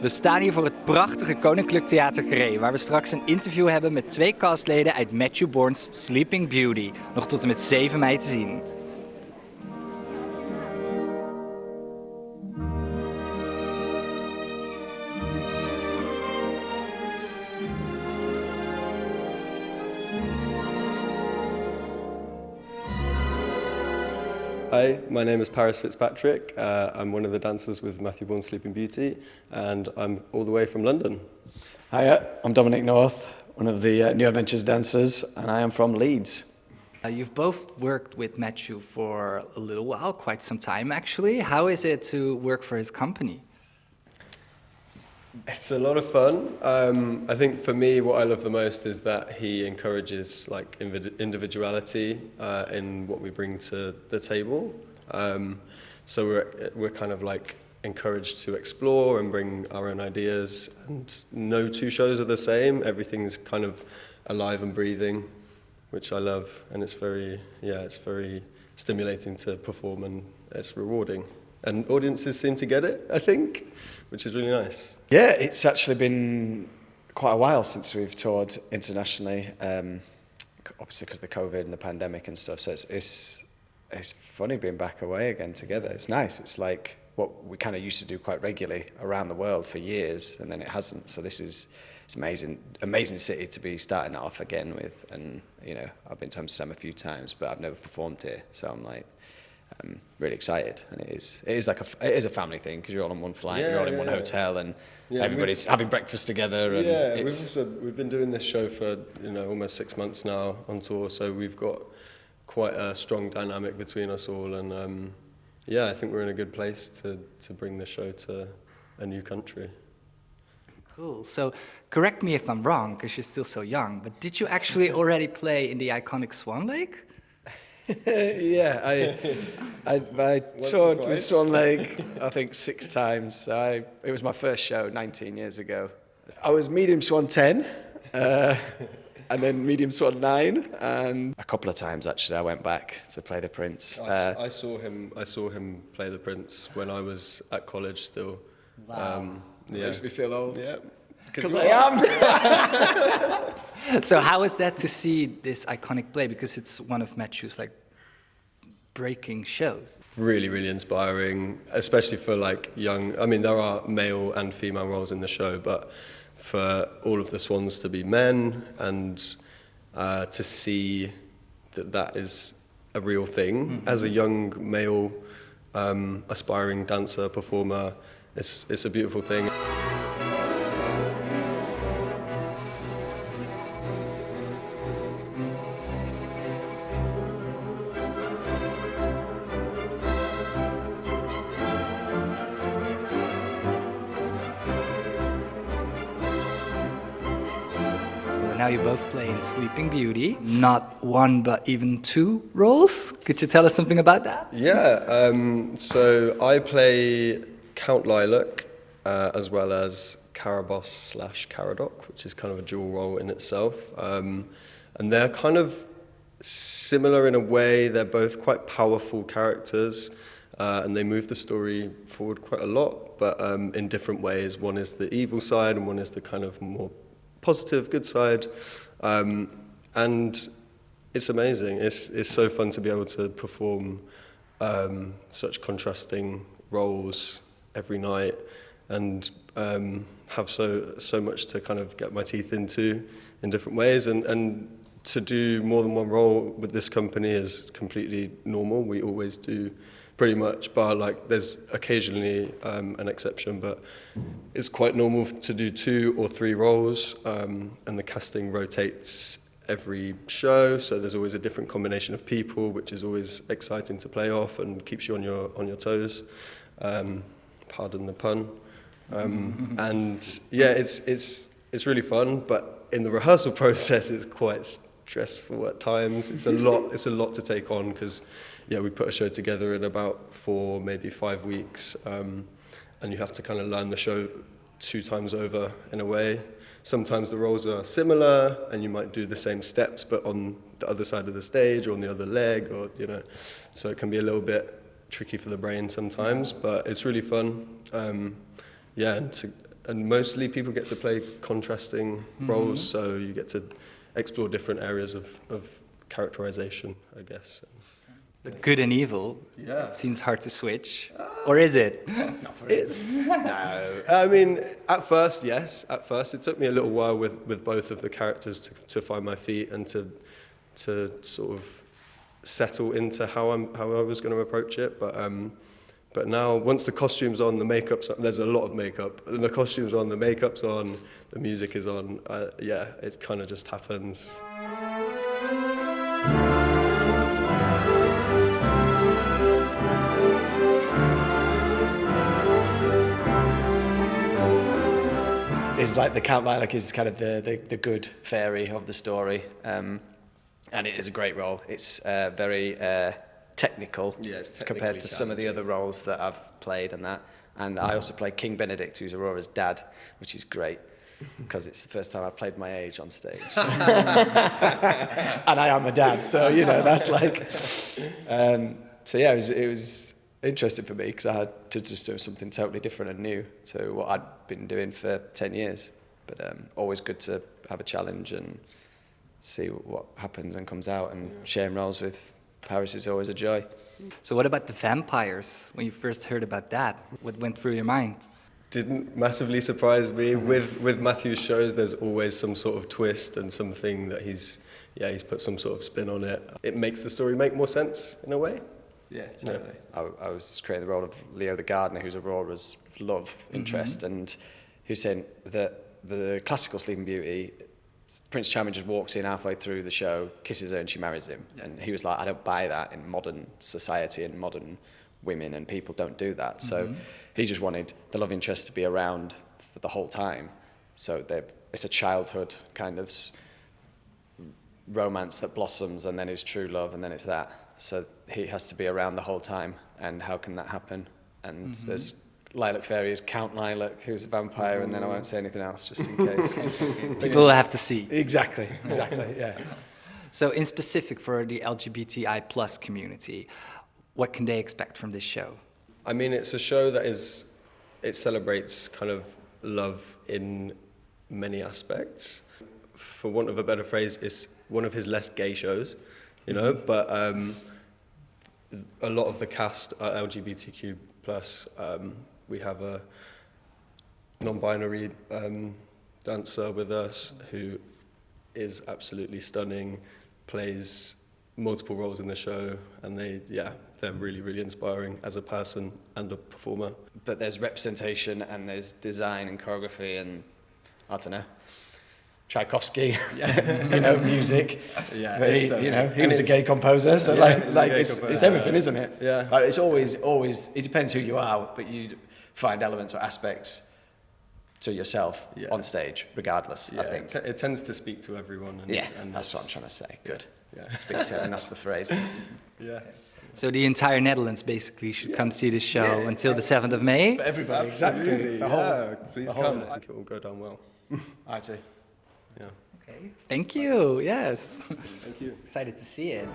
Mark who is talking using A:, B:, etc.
A: We staan hier voor het prachtige Koninklijk Theater Carré, waar we straks een interview hebben met 2 castleden uit Matthew Bourne's Sleeping Beauty, nog tot en met 7 mei te zien.
B: Hi, my name is Paris Fitzpatrick. I'm one of the dancers with Matthew Bourne's Sleeping Beauty, and I'm all the way from London.
C: Hiya, I'm Dominic, one of the New Adventures dancers, and I am from Leeds.
A: You've both worked with Matthew for a little while, quite some time actually. How is it to work for his company?
B: It's a lot of fun. I think for me, what I love the most is that he encourages like individuality in what we bring to the table. So we're kind of like encouraged to explore and bring our own ideas. And no 2 shows are the same. Everything's kind of alive and breathing, which I love. And it's very stimulating to perform, and it's rewarding. And audiences seem to get it, I think, which is really nice.
C: Yeah, it's actually been quite a while since we've toured internationally, obviously because of the COVID and the pandemic and stuff, so it's funny being back away again together. It's nice. It's like what we kind of used to do quite regularly around the world for years, and then it hasn't. So it's amazing city to be starting that off again with. And you know, I've been to Amsterdam a few times, but I've never performed here, so I'm really excited, and it is a family thing because you're all on one flight, you're all in one hotel, and everybody's having breakfast together. And
B: we've been doing this show for almost 6 months now on tour, so we've got quite a strong dynamic between us all, and I think we're in a good place to bring the show to a new country.
A: Cool. So correct me if I'm wrong, because you're still so young, but did you actually already play in the iconic Swan Lake?
C: Yeah, I toured with Swan Lake, I think 6 times. It was my first show 19 years ago. I was medium Swan 10, and then medium Swan 9, and a couple of times actually I went back to play the Prince.
B: I saw him play the Prince when I was at college still.
A: Wow.
C: Makes me feel old.
B: Yeah.
C: Because I am.
A: So how is that to see this iconic play? Because it's one of Matthew's breaking shows.
B: Really, really inspiring, especially for young. I mean, there are male and female roles in the show, but for all of the swans to be men and to see that is a real thing as a young male aspiring dancer, performer, it's a beautiful thing.
A: Now you both play in Sleeping Beauty, not 1 but even 2 roles. Could you tell us something about that?
B: Yeah, so I play Count Lilac as well as Caraboss / Caradoc, which is kind of a dual role in itself. And they're kind of similar in a way. They're both quite powerful characters, and they move the story forward quite a lot, but in different ways. One is the evil side, and one is the kind of more positive, good side, and it's amazing. It's so fun to be able to perform such contrasting roles every night, and have so much to kind of get my teeth into in different ways, and to do more than one role with this company is completely normal. We always do pretty much, bar there's occasionally an exception, but it's quite normal to do 2 or 3 roles, and the casting rotates every show, so there's always a different combination of people, which is always exciting to play off and keeps you on your toes. Pardon the pun. And yeah, it's really fun, but in the rehearsal process, it's quite stressful at times. It's a lot to take on because we put a show together in about 4, maybe 5 weeks, and you have to kind of learn the show 2 times over in a way. Sometimes the roles are similar, and you might do the same steps, but on the other side of the stage or on the other leg, or so it can be a little bit tricky for the brain sometimes, but it's really fun. And mostly people get to play contrasting roles, so you get to explore different areas of characterization, I guess.
A: But good and evil,
B: Yeah.
A: it seems hard to switch. Or is it?
B: It's no. I mean, at first, yes. At first, it took me a little while with both of the characters to find my feet and to sort of settle into how I was going to approach it. But now, once the costume's on, the makeup's on, there's a lot of makeup. And the costume's on, the makeup's on, the music is on. Yeah, it kind of just happens.
C: Is like the Count Lilac is kind of the good fairy of the story, and it is a great role. It's very technical compared to some of the other roles that I've played and that. And I also play King Benedict, who's Aurora's dad, which is great because it's the first time I played my age on stage. And I am a dad, so you know that's like. So yeah, it was interesting for me because I had to just do something totally different and new to what I'd been doing for 10 years. But always good to have a challenge and see what happens and comes out, and sharing roles with Paris is always a joy.
A: So what about the vampires? When you first heard about that, what went through your mind?
B: Didn't massively surprise me. With Matthew's shows, there's always some sort of twist and something that he's put some sort of spin on it. It makes the story make more sense in a way.
C: Yeah, totally. I was creating the role of Leo the gardener, who's Aurora's love interest, and who's saying that the classical Sleeping Beauty, Prince Charming just walks in halfway through the show, kisses her, and she marries him. Yeah. And he was like, I don't buy that in modern society, and modern women and people don't do that. So he just wanted the love interest to be around for the whole time. So it's a childhood kind of romance that blossoms, and then is true love, and then it's that. So he has to be around the whole time, and how can that happen? And there's Lilac Fairy is Count Lilac, who's a vampire, and then I won't say anything else just in case.
A: People will have to see.
C: Exactly, yeah.
A: So in specific for the LGBTI plus community, what can they expect from this show?
B: I mean, it's a show that it celebrates kind of love in many aspects. For want of a better phrase, it's one of his less gay shows, you know, but a lot of the cast are LGBTQ plus. We have a non-binary dancer with us who is absolutely stunning, plays multiple roles in the show, and they're really, really inspiring as a person and a performer.
C: But there's representation and there's design and choreography and, I don't know, Tchaikovsky, music.
B: Yeah,
C: but he was a gay composer, so it's everything, isn't it?
B: Yeah.
C: Like, it's always, it depends who you are, but you find elements or aspects to yourself on stage, regardless, I think.
B: It tends to speak to everyone.
C: And that's what I'm trying to say. Good.
B: Yeah.
C: Speak to it, and that's the phrase.
B: Yeah.
A: So the entire Netherlands basically should come see this show until the 7th of May?
C: For everybody,
B: Absolutely,
C: exactly.
B: Please come. I think it will go down well.
C: I too.
B: Yeah.
A: Okay. Thank you. Yes.
B: Thank you.
A: Excited to see it.